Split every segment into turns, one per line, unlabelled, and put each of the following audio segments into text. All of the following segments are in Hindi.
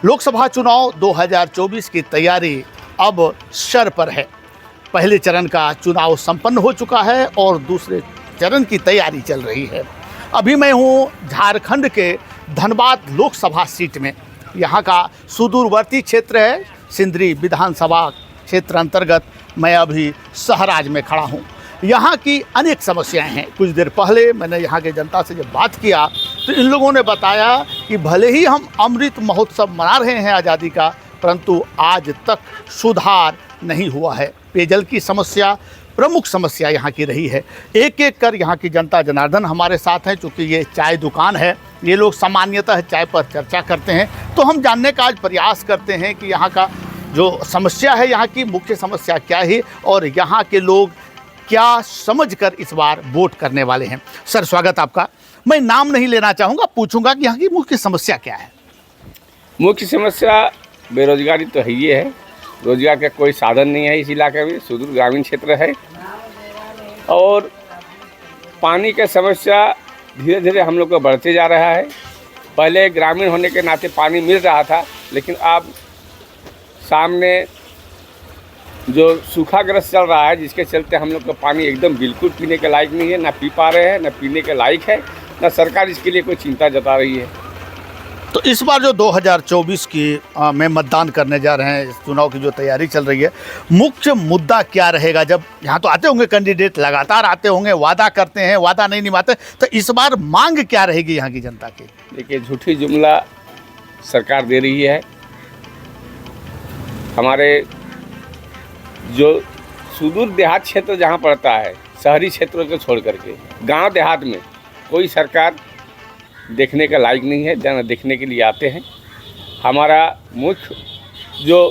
लोकसभा चुनाव 2024 की तैयारी अब शर पर है। पहले चरण का चुनाव संपन्न हो चुका है और दूसरे चरण की तैयारी चल रही है। अभी मैं हूँ झारखंड के धनबाद लोकसभा सीट में। यहाँ का सुदूरवर्ती क्षेत्र है सिंदरी विधानसभा क्षेत्र अंतर्गत मैं अभी सहराज में खड़ा हूँ। यहाँ की अनेक समस्याएं हैं। कुछ देर पहले मैंने यहाँ के जनता से जब बात किया तो इन लोगों ने बताया कि भले ही हम अमृत महोत्सव मना रहे हैं आज़ादी का, परंतु आज तक सुधार नहीं हुआ है। पेयजल की समस्या प्रमुख समस्या यहाँ की रही है। एक एक कर यहाँ की जनता जनार्दन हमारे साथ हैं। चूँकि ये चाय दुकान है, ये लोग सामान्यतः चाय पर चर्चा करते हैं, तो हम जानने का आज प्रयास करते हैं कि यहाँ का जो समस्या है, यहाँ की मुख्य समस्या क्या है और यहाँ के लोग क्या समझकर इस बार वोट करने वाले हैं। सर, स्वागत आपका। मैं नाम नहीं लेना चाहूँगा, पूछूंगा कि यहाँ की मुख्य समस्या क्या है।
मुख्य समस्या बेरोजगारी तो है ही है। रोजगार का कोई साधन नहीं है इस इलाके में, सुदूर ग्रामीण क्षेत्र है। और पानी का समस्या धीरे धीरे हम लोग को बढ़ते जा रहा है। पहले ग्रामीण होने के नाते पानी मिल रहा था, लेकिन अब सामने जो सूखाग्रस्त चल रहा है, जिसके चलते हम लोग का पानी एकदम बिल्कुल पीने के लायक नहीं है। ना पी पा रहे हैं, ना पीने के लायक है, ना सरकार इसके लिए कोई चिंता जता रही है।
तो इस बार जो 2024 की में मतदान करने जा रहे हैं, इस चुनाव की जो तैयारी चल रही है, मुख्य मुद्दा क्या रहेगा? जब यहाँ तो आते होंगे कैंडिडेट, लगातार आते होंगे, वादा करते हैं, वादा नहीं निभाते, तो इस बार मांग क्या रहेगी यहाँ की जनता की?
देखिए, झूठी जुमला सरकार दे रही है। हमारे जो सुदूर देहात क्षेत्र जहाँ पड़ता है, शहरी क्षेत्रों को छोड़ करके गांव देहात में कोई सरकार देखने का लायक नहीं है। जहाँ देखने के लिए आते हैं, हमारा मुख्य जो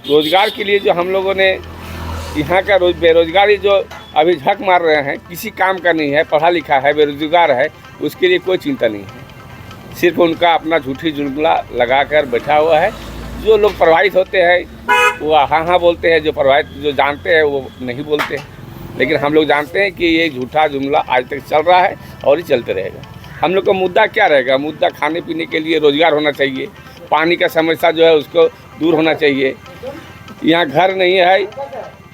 रोज़गार के लिए जो हम लोगों ने यहाँ का बेरोजगारी जो अभी झक मार रहे हैं, किसी काम का नहीं है, पढ़ा लिखा है, बेरोजगार है, उसके लिए कोई चिंता नहीं है। सिर्फ उनका अपना झूठी जुमला लगा कर बैठा हुआ है। जो लोग प्रभावित होते हैं वो हाँ हाँ बोलते हैं, जो प्रभावित जो जानते हैं वो नहीं बोलते हैं। लेकिन हम लोग जानते हैं कि ये झूठा जुमला आज तक चल रहा है और ये चलते रहेगा। हम लोग का मुद्दा क्या रहेगा? मुद्दा खाने पीने के लिए रोज़गार होना चाहिए। पानी का समस्या जो है उसको दूर होना चाहिए। यहाँ घर नहीं है,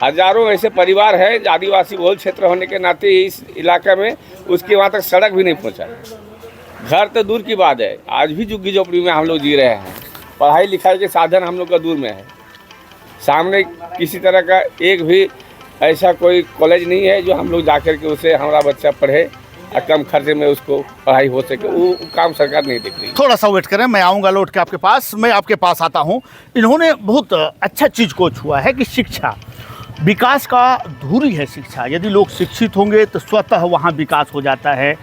हज़ारों ऐसे परिवार है, आदिवासी बहुल क्षेत्र होने के नाते इस इलाके में उसके वहाँ तक सड़क भी नहीं पहुँचा। घर तो दूर की बात है, आज भी झुग्गी झोपड़ी में हम लोग जी रहे हैं। पढ़ाई लिखाई के साधन हम लोग का दूर में है। सामने किसी तरह का एक भी ऐसा कोई कॉलेज नहीं है जो हम लोग जाकर के उसे हमारा बच्चा पढ़े और कम खर्चे में उसको पढ़ाई हो सके। वो काम सरकार नहीं देख रही।
थोड़ा सा वेट करें, मैं आऊँगा लौट के आपके पास। मैं आपके पास आता हूँ। इन्होंने बहुत अच्छा चीज़ को छुआ है कि शिक्षा विकास का धूरी है। शिक्षा, यदि लोग शिक्षित होंगे तो स्वतः वहाँ विकास हो जाता है।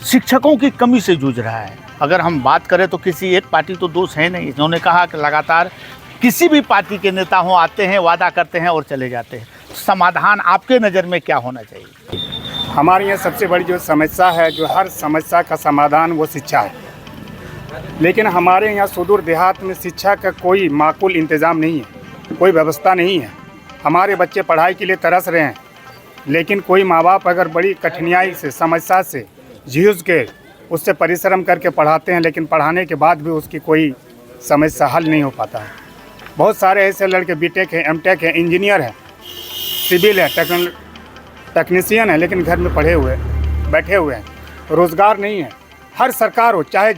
शिक्षकों की कमी से जूझ रहा है। अगर हम बात करें तो किसी एक पार्टी तो दोष है नहीं। इन्होंने कहा कि लगातार किसी भी पार्टी के नेता हों, आते हैं, वादा करते हैं और चले जाते हैं। समाधान आपके नज़र में क्या होना चाहिए?
हमारे यहाँ सबसे बड़ी जो समस्या है, जो हर समस्या का समाधान, वो शिक्षा है। लेकिन हमारे यहाँ सुदूर देहात में शिक्षा का कोई माकूल इंतज़ाम नहीं है, कोई व्यवस्था नहीं है। हमारे बच्चे पढ़ाई के लिए तरस रहे हैं, लेकिन कोई माँ बाप अगर बड़ी कठिनाई से, समस्या से जूझ के उससे परिश्रम करके पढ़ाते हैं, लेकिन पढ़ाने के बाद भी उसकी कोई समस्या हल नहीं हो पाता है। बहुत सारे ऐसे लड़के बीटेक हैं, एमटेक हैं, इंजीनियर हैं, सिविल है, टेक्नीशियन है, लेकिन घर में पढ़े हुए बैठे हुए हैं, रोज़गार नहीं है। हर सरकार हो, चाहे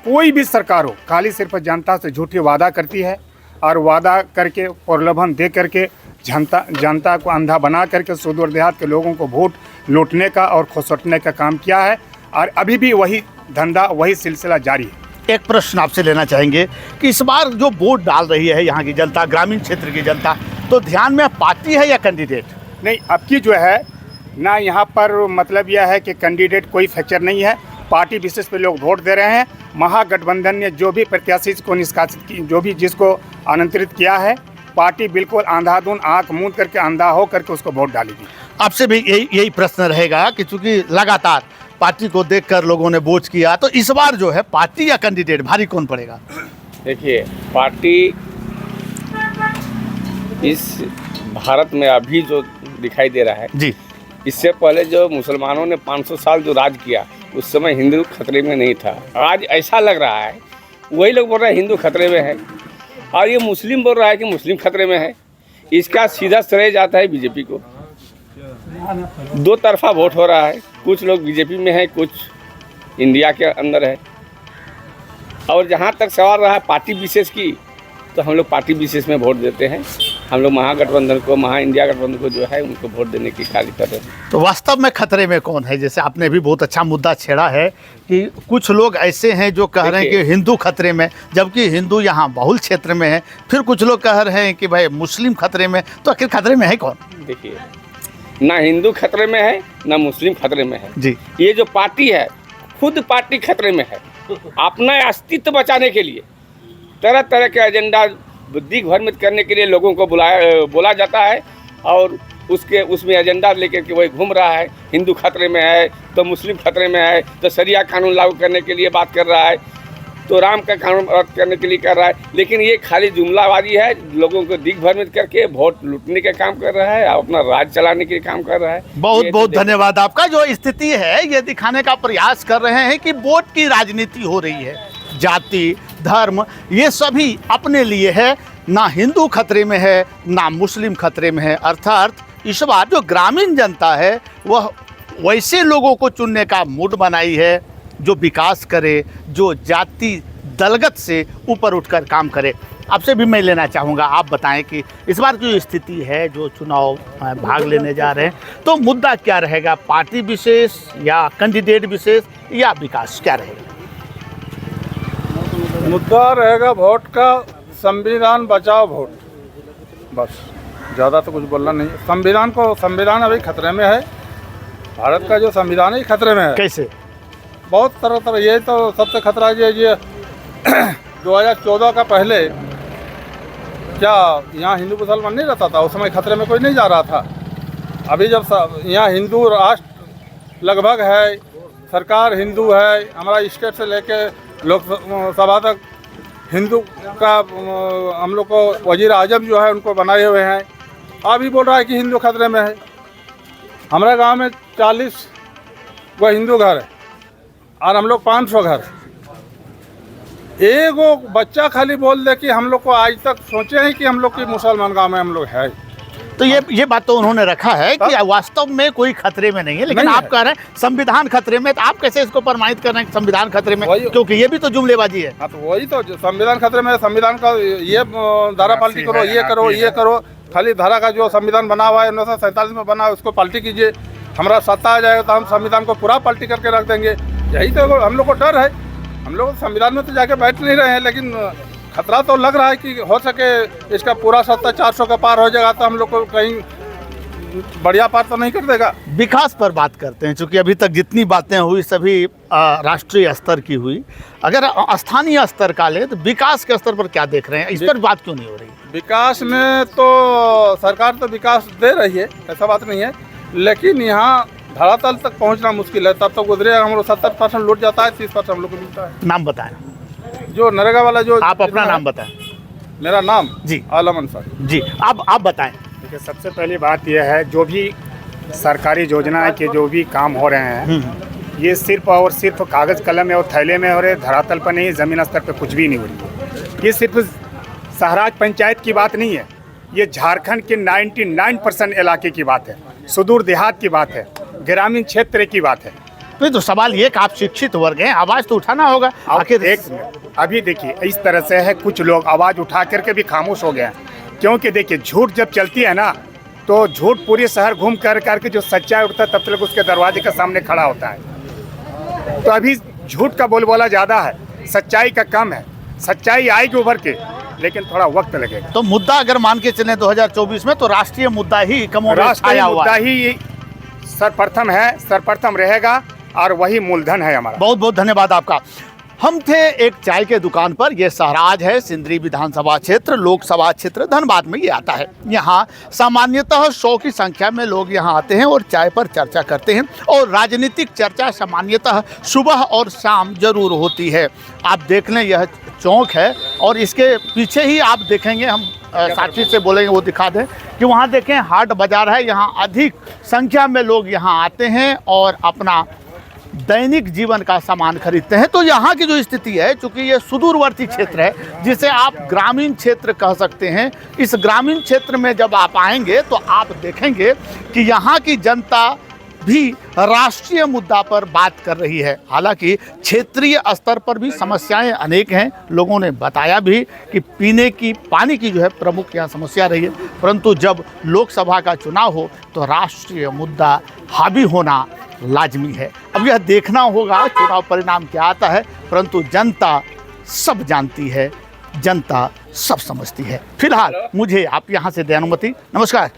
कोई भी सरकार हो, खाली सिर्फ जनता से झूठी वादा करती है और वादा करके प्रलोभन दे करके जनता को अंधा बना करके सुदूर देहात के लोगों को वोट लूटने का और खुसटने का काम किया है। और अभी भी वही धंधा, वही सिलसिला जारी है।
एक प्रश्न आपसे लेना चाहेंगे कि इस बार जो वोट डाल रही है यहाँ की जनता, ग्रामीण क्षेत्र की जनता, तो ध्यान में पार्टी है या कैंडिडेट?
नहीं, अब की जो है ना, यहाँ पर मतलब यह है कि कैंडिडेट कोई फैक्चर नहीं है। पार्टी बेसिस पे लोग वोट दे रहे हैं। महागठबंधन ने जो भी प्रत्याशी को निष्कासित की, जो भी जिसको आमंत्रित किया है, पार्टी बिल्कुल अंधाधुन आँख मूंद करके, अंधा हो करके उसको वोट डालेगी। आपसे
भी यही प्रश्न रहेगा कि चूँकि लगातार पार्टी को देखकर लोगों ने वोट किया, तो इस बार जो है पार्टी या कैंडिडेट भारी कौन पड़ेगा?
देखिए, पार्टी इस भारत में अभी जो दिखाई दे रहा है
जी,
इससे पहले जो मुसलमानों ने 500 साल जो राज किया, उस समय हिंदू खतरे में नहीं था। आज ऐसा लग रहा है वही लोग बोल रहे हैं हिंदू खतरे में है, और ये मुस्लिम बोल रहा है कि मुस्लिम खतरे में है। इसका सीधा श्रेय जाता है बीजेपी को। दो तरफा वोट हो रहा है, कुछ लोग बीजेपी में है, कुछ इंडिया के अंदर है। और जहाँ तक सवाल रहा है पार्टी विशेष की, तो हम लोग पार्टी विशेष में वोट देते हैं। हम लोग महागठबंधन को, महा इंडिया गठबंधन को जो है उनको वोट देने की कार्य कर रहे हैं।
तो वास्तव में खतरे में कौन है? जैसे आपने भी बहुत अच्छा मुद्दा छेड़ा है कि कुछ लोग ऐसे हैं जो कह रहे हैं कि हिंदू खतरे में, जबकि हिंदू यहाँ बहुल क्षेत्र में है। फिर कुछ लोग कह रहे हैं कि भाई मुस्लिम खतरे में। तो आखिर खतरे में है कौन?
देखिए, ना हिंदू खतरे में है, ना मुस्लिम खतरे में है
जी।
ये जो पार्टी है, खुद पार्टी खतरे में है। अपना अस्तित्व बचाने के लिए तरह तरह के एजेंडा दिग्भ्रमित करने के लिए लोगों को बोला जाता है, और उसमें एजेंडा लेकर के वही घूम रहा है। हिंदू खतरे में है तो मुस्लिम खतरे में है, तो शरिया कानून लागू करने के लिए बात कर रहा है, तो राम का कानून रद्द करने के लिए कर रहा है। लेकिन ये खाली जुमलाबाजी है, लोगों को दिग्भ्रमित करके वोट लूटने का काम कर रहा है, अपना राज चलाने के काम कर रहा है।
बहुत बहुत धन्यवाद आपका। जो स्थिति है ये दिखाने का प्रयास कर रहे हैं कि वोट की राजनीति हो रही है। जाति, धर्म, ये सभी अपने लिए है। ना हिंदू खतरे में है, ना मुस्लिम खतरे में है। अर्थात इस बार जो ग्रामीण जनता है वह वैसे लोगों को चुनने का मूड बनाई है जो विकास करे, जो जाति दलगत से ऊपर उठकर काम करे। आपसे भी मैं लेना चाहूँगा, आप बताएं कि इस बार जो स्थिति है, जो चुनाव भाग लेने जा रहे हैं, तो मुद्दा क्या रहेगा? पार्टी विशेष या कैंडिडेट विशेष या विकास, क्या रहेगा?
मुद्दा रहेगा वोट का, संविधान बचाओ वोट, बस। ज़्यादा तो कुछ बोलना नहीं। संविधान अभी खतरे में है। भारत का जो संविधान है खतरे में है।
कैसे?
बहुत तरह ये तो सबसे खतरा है ये 2014 का पहले क्या यहाँ हिंदू मुसलमान नहीं रहता था? उस समय खतरे में कोई नहीं जा रहा था। अभी जब यहाँ हिंदू राष्ट्र लगभग है, सरकार हिंदू है, हमारा स्टेट से लेके लोकसभा तक हिंदू का हम लोग को वजीर आजम जो है उनको बनाए हुए हैं। अभी बोल रहा है कि हिंदू खतरे में है। हमारे गांव में 40 वो हिंदू घर है और हम लोग 500 घर। एक वो बच्चा खाली बोल दे कि हम लोग को आज तक सोचे हैं कि हम लोग की मुसलमान गांव में हम लोग है।
तो ये बात तो उन्होंने रखा है कि वास्तव में कोई खतरे में नहीं है, लेकिन
नहीं
आप
है।
कह रहे हैं संविधान खतरे में। तो आप कैसे इसको प्रमाणित कर रहे हैं संविधान खतरे में? क्योंकि ये भी तो जुमलेबाजी है।
हाँ, तो वही तो संविधान खतरे में है। संविधान का ये धारा पलटी करो, ये करो। खाली धारा का जो संविधान बना हुआ है 1947 में बना है उसको पलटी कीजिए। हमारा सत्ता आ जाएगा तो हम संविधान को पूरा पलटी करके रख देंगे। यही तो हम लोग को डर है। हम लोग संविधान में तो जाके बैठ नहीं रहे हैं, लेकिन खतरा तो लग रहा है कि हो सके इसका पूरा सत्ता 400 का पार हो जाएगा तो हम लोग को कहीं बढ़िया पार तो नहीं कर देगा।
विकास पर बात करते हैं, क्योंकि अभी तक जितनी बातें हुई सभी राष्ट्रीय स्तर की हुई। अगर स्थानीय स्तर का ले तो विकास के स्तर पर क्या देख रहे हैं? इस पर बात क्यों नहीं हो रही?
विकास में तो सरकार तो विकास दे रही है, ऐसा बात नहीं है, लेकिन यहाँ धरातल तक पहुँचना मुश्किल है। तब तक गुजरेगा हम लोग 70% लूट जाता है, 30% हम लोग को मिलता है।
नाम बताएं।
जो नरेगा वाला जो
आप अपना नाम बताएं।
मेरा नाम
जी
आलम अंसार
जी। आप बताएं।
देखिए, सबसे पहली बात यह है, जो भी सरकारी योजनाएं के जो भी काम हो रहे हैं ये सिर्फ और सिर्फ कागज़ कलम में और थैले में हो रहे, धरातल पर नहीं, ज़मीन स्तर पर कुछ भी नहीं हो रही। ये सिर्फ शहराज पंचायत की बात नहीं है, ये झारखंड के 99% इलाके की बात है, सुदूर देहात की बात है, ग्रामीण क्षेत्र की बात है।
नहीं तो सवाल ये कि आप शिक्षित वर्ग हैं, आवाज़ तो उठाना होगा।
आखिर एक मिनट, अभी देखिए इस तरह से है, कुछ लोग आवाज़ उठा करके भी खामोश हो गए हैं। क्योंकि देखिए झूठ जब चलती है ना, तो झूठ पूरे शहर घूम करके जो सच्चाई उठता है तब तक उसके दरवाजे के सामने खड़ा होता है। तो अभी झूठ का बोलबाला ज़्यादा है, सच्चाई का कम है। सच्चाई आएगी उभर के, लेकिन थोड़ा वक्त लगेगा।
तो मुद्दा अगर मान के चलें 2024 में, तो राष्ट्रीय मुद्दा ही
राष्ट्रीय मुद्दा ही सर्वप्रथम है, सर्वप्रथम रहेगा, और वही मूलधन है हमारा।
बहुत बहुत धन्यवाद आपका। हम थे एक चाय के दुकान पर। यह सहराज है, सिंदरी विधानसभा क्षेत्र, लोकसभा क्षेत्र धनबाद में ये आता है। यहाँ सामान्यतः 100 की संख्या में लोग यहाँ आते हैं और चाय पर चर्चा करते हैं। और राजनीतिक चर्चा सामान्यतः सुबह और शाम जरूर होती है। आप देख लें, यह चौक है और इसके पीछे ही आप देखेंगे, हम साथी से बोलेंगे वो दिखा दें कि वहाँ देखें हाट बाजार है। यहाँ अधिक संख्या में लोग यहाँ आते हैं और अपना दैनिक जीवन का सामान खरीदते हैं। तो यहाँ की जो स्थिति है, चूंकि ये सुदूरवर्ती क्षेत्र है जिसे आप ग्रामीण क्षेत्र कह सकते हैं, इस ग्रामीण क्षेत्र में जब आप आएंगे तो आप देखेंगे कि यहाँ की जनता भी राष्ट्रीय मुद्दा पर बात कर रही है। हालांकि क्षेत्रीय स्तर पर भी समस्याएं अनेक हैं। लोगों ने बताया भी कि पीने की पानी की जो है प्रमुख यहाँ समस्या रही है, परंतु जब लोकसभा का चुनाव हो तो राष्ट्रीय मुद्दा हावी होना लाजमी है। अब यह देखना होगा चुनाव परिणाम क्या आता है, परंतु जनता सब जानती है, जनता सब समझती है। फिलहाल मुझे आप यहाँ से दें अनुमति। नमस्कार।